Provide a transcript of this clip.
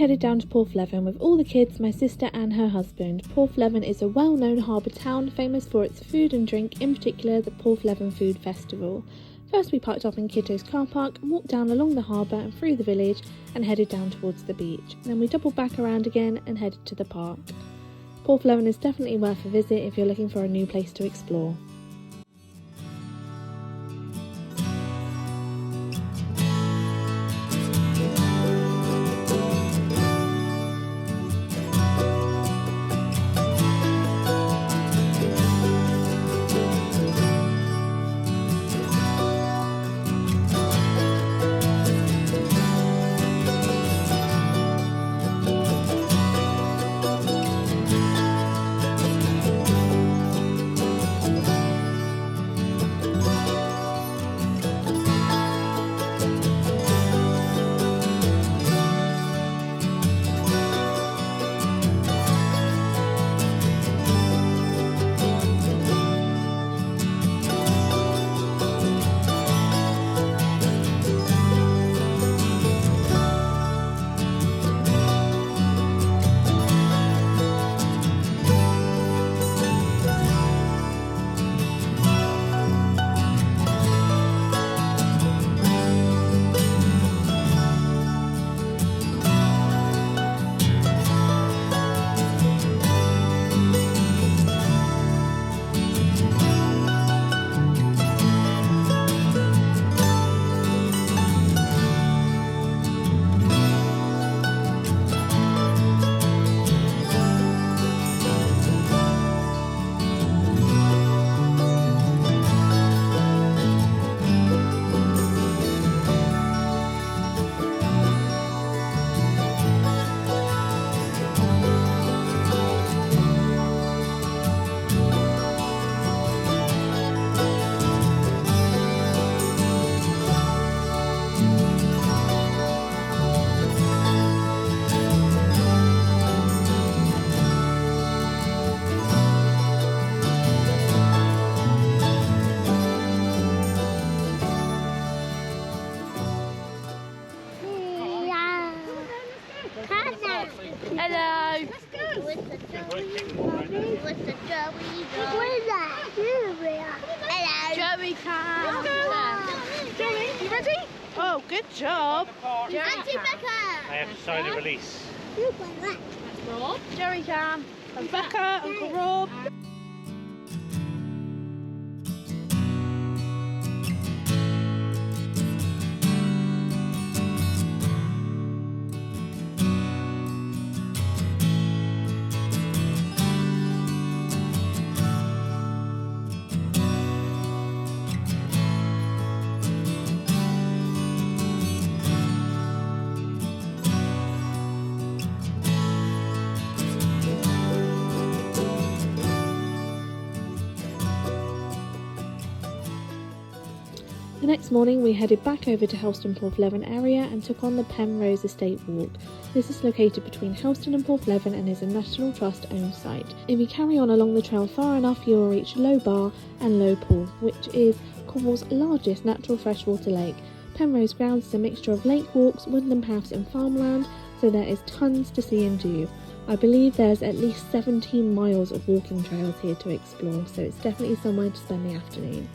headed down to Porthleven with all the kids, my sister and her husband. Porthleven is a well-known harbour town famous for its food and drink, in particular the Porthleven Food Festival. First we parked up in Kitto's car park and walked down along the harbour and through the village and headed down towards the beach. Then we doubled back around again and headed to the park. Porthleven is definitely worth a visit if you're looking for a new place to explore. Hello. Let's go. With the Hello. Joey can. Joey, you ready? Oh, good job. Auntie Becca. I have to sign a release. Rob. Joey can. And Becca, Uncle Rob. The next morning we headed back over to Helston Porthleven area and took on the Penrose Estate Walk. This is located between Helston and Porthleven and is a National Trust owned site. If you carry on along the trail far enough you will reach Loe Bar and Loe Pool, which is Cornwall's largest natural freshwater lake. Penrose grounds is a mixture of lake walks, woodland paths and farmland, so there is tons to see and do. I believe there's at least 17 miles of walking trails here to explore, so it's definitely somewhere to spend the afternoon.